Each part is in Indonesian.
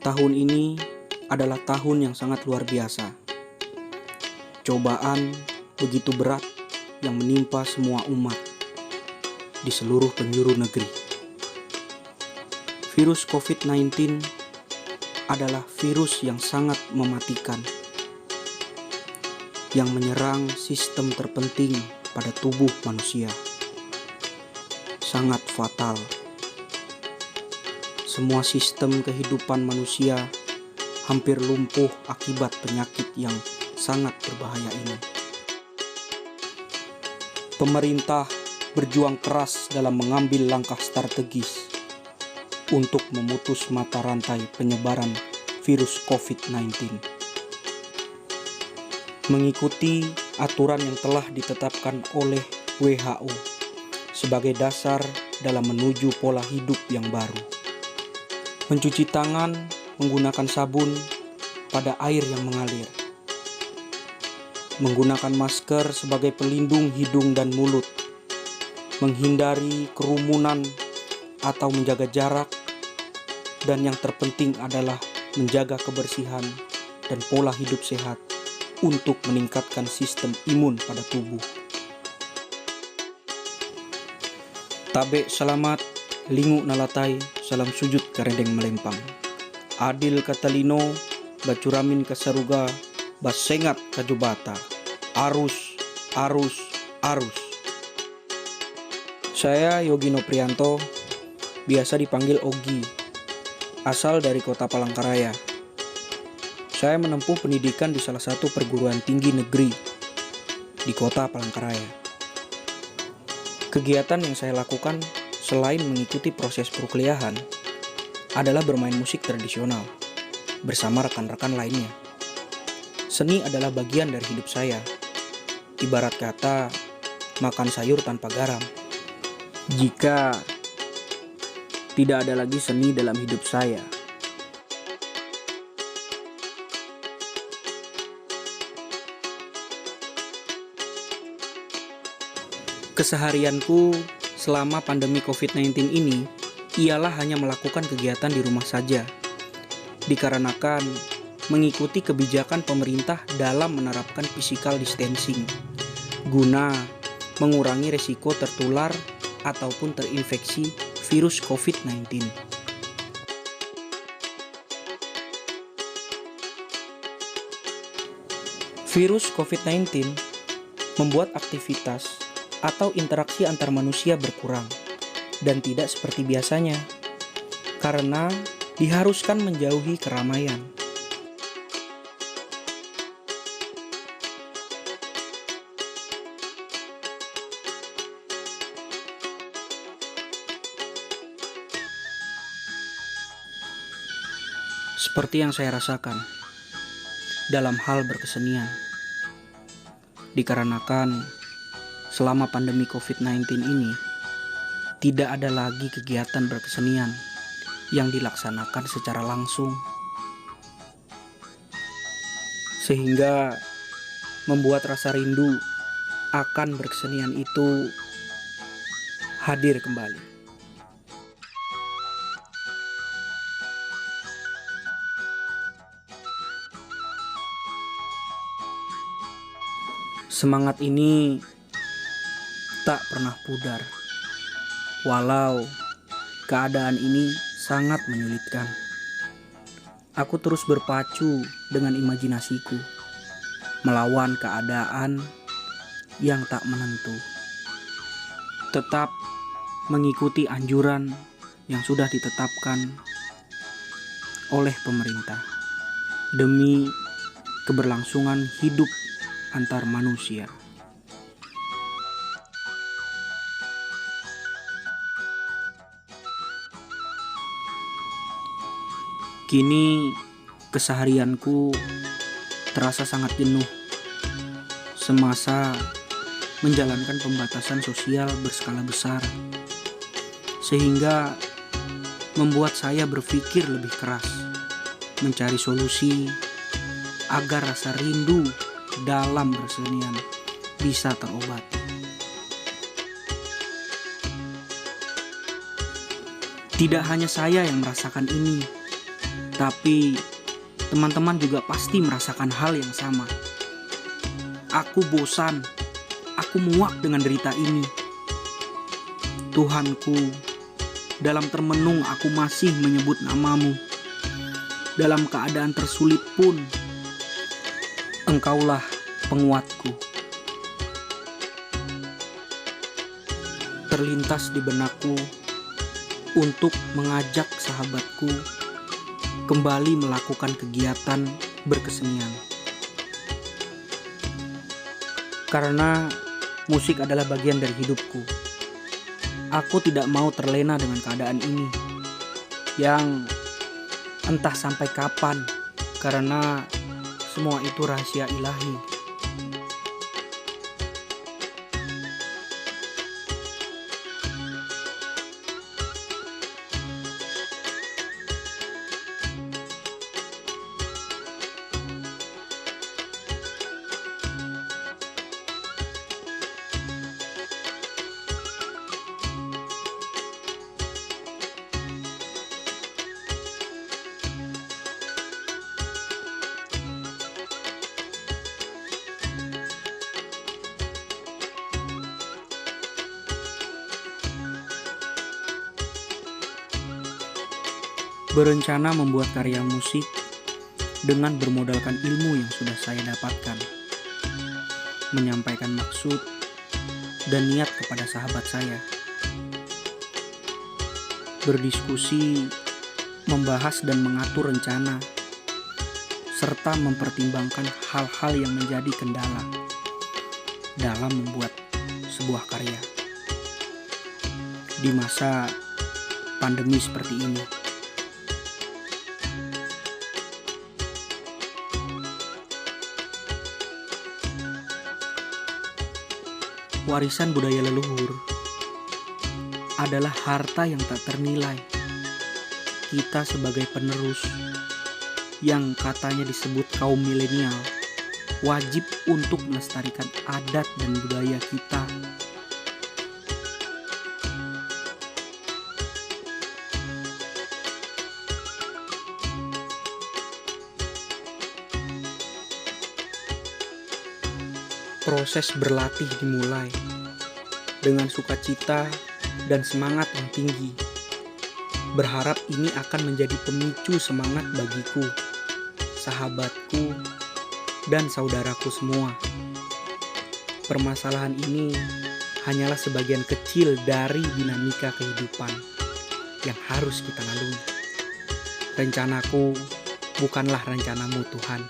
Tahun ini adalah tahun yang sangat luar biasa. Cobaan begitu berat yang menimpa semua umat di seluruh penjuru negeri. Virus COVID-19 adalah virus yang sangat mematikan, yang menyerang sistem terpenting pada tubuh manusia. Sangat fatal. Semua sistem kehidupan manusia hampir lumpuh akibat penyakit yang sangat berbahaya ini. Pemerintah berjuang keras dalam mengambil langkah strategis untuk memutus mata rantai penyebaran virus COVID-19. Mengikuti aturan yang telah ditetapkan oleh WHO sebagai dasar dalam menuju pola hidup yang baru. Mencuci tangan menggunakan sabun pada air yang mengalir. Menggunakan masker sebagai pelindung hidung dan mulut. Menghindari kerumunan atau menjaga jarak. Dan yang terpenting adalah menjaga kebersihan dan pola hidup sehat untuk meningkatkan sistem imun pada tubuh. Tabe selamat, lingu nalatai, salam sujud karendeng melempang. Adil katalino, bacuramin kasaruga, basengat kajubata. Arus, arus, arus. Saya Yogi Noprianto, biasa dipanggil Ogi, asal dari kota Palangkaraya. Saya menempuh pendidikan di salah satu perguruan tinggi negeri di kota Palangkaraya. Kegiatan yang saya lakukan selain mengikuti proses perkuliahan adalah bermain musik tradisional bersama rekan-rekan lainnya. Seni adalah bagian dari hidup saya. Ibarat kata, makan sayur tanpa garam. Jika tidak ada lagi seni dalam hidup saya, keseharianku selama pandemi COVID-19 ini ialah hanya melakukan kegiatan di rumah saja, dikarenakan mengikuti kebijakan pemerintah dalam menerapkan physical distancing, guna mengurangi resiko tertular ataupun terinfeksi virus COVID-19. Virus COVID-19 membuat aktivitas atau interaksi antar manusia berkurang dan tidak seperti biasanya, karena diharuskan menjauhi keramaian. Seperti yang saya rasakan dalam hal berkesenian, dikarenakan selama pandemi COVID-19 ini tidak ada lagi kegiatan berkesenian yang dilaksanakan secara langsung, sehingga membuat rasa rindu akan berkesenian itu hadir kembali. Semangat ini tak pernah pudar, walau keadaan ini sangat menyulitkan. Aku terus berpacu dengan imajinasiku, melawan keadaan yang tak menentu. Tetap mengikuti anjuran yang sudah ditetapkan oleh pemerintah demi keberlangsungan hidup antar manusia. Kini keseharianku terasa sangat jenuh semasa menjalankan pembatasan sosial berskala besar, sehingga membuat saya berpikir lebih keras, mencari solusi agar rasa rindu dalam bersenian bisa terobati. Tidak hanya saya yang merasakan ini, Tapi teman-teman juga pasti merasakan hal yang sama. Aku bosan, aku muak dengan derita ini. Tuhanku, dalam termenung aku masih menyebut namamu. Dalam keadaan tersulit pun, Engkaulah penguatku. Terlintas di benakku untuk mengajak sahabatku kembali melakukan kegiatan berkesenian. Karena musik adalah bagian dari hidupku. Aku tidak mau terlena dengan keadaan ini yang entah sampai kapan, karena semua itu rahasia ilahi. Berencana membuat karya musik dengan bermodalkan ilmu yang sudah saya dapatkan, menyampaikan maksud dan niat kepada sahabat saya, berdiskusi, membahas dan mengatur rencana, serta mempertimbangkan hal-hal yang menjadi kendala dalam membuat sebuah karya di masa pandemi seperti ini. Warisan budaya leluhur adalah harta yang tak ternilai. Kita sebagai penerus yang katanya disebut kaum milenial wajib untuk melestarikan adat dan budaya kita. Proses berlatih dimulai dengan sukacita dan semangat yang tinggi. Berharap ini akan menjadi pemicu semangat bagiku, sahabatku, dan saudaraku semua. Permasalahan ini hanyalah sebagian kecil dari dinamika kehidupan yang harus kita lalui. Rencanaku bukanlah rencanamu, Tuhan.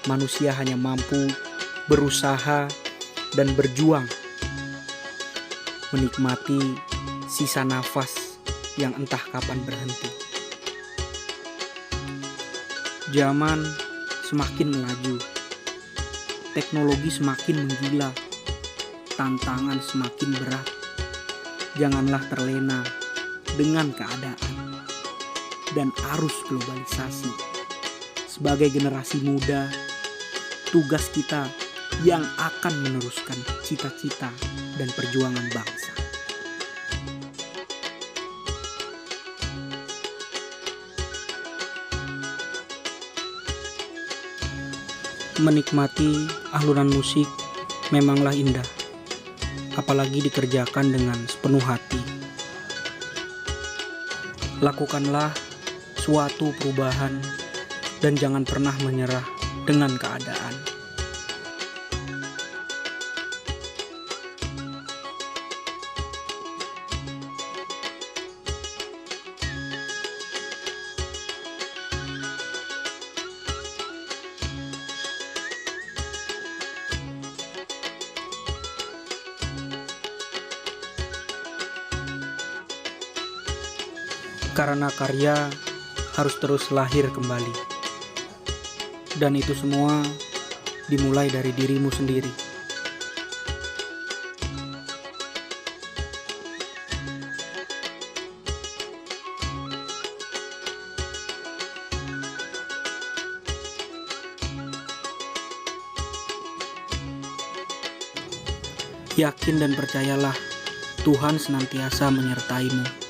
Manusia hanya mampu berusaha dan berjuang, menikmati sisa nafas yang entah kapan berhenti. Zaman semakin melaju, teknologi semakin menggila, tantangan semakin berat. Janganlah terlena dengan keadaan dan arus globalisasi. Sebagai generasi muda, tugas kita yang akan meneruskan cita-cita dan perjuangan bangsa. Menikmati alunan musik memanglah indah, apalagi dikerjakan dengan sepenuh hati. Lakukanlah suatu perubahan dan jangan pernah menyerah dengan keadaan. Karena karya harus terus lahir kembali. Dan itu semua dimulai dari dirimu sendiri. Yakin dan percayalah, Tuhan senantiasa menyertaimu.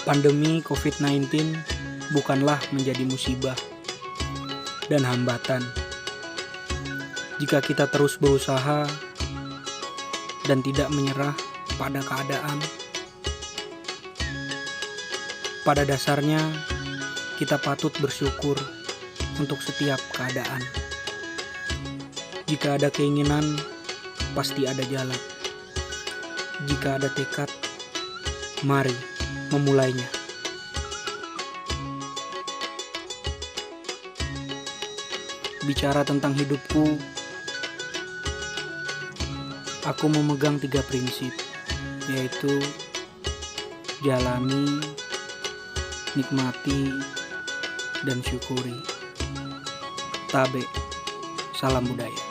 Pandemi COVID-19 bukanlah menjadi musibah dan hambatan. Jika kita terus berusaha dan tidak menyerah pada keadaan, pada dasarnya kita patut bersyukur untuk setiap keadaan. Jika ada keinginan, pasti ada jalan. Jika ada tekad, mari memulainya. Bicara tentang hidupku, aku memegang 3 prinsip, yaitu jalani, nikmati, dan syukuri. Tabe, salam budaya.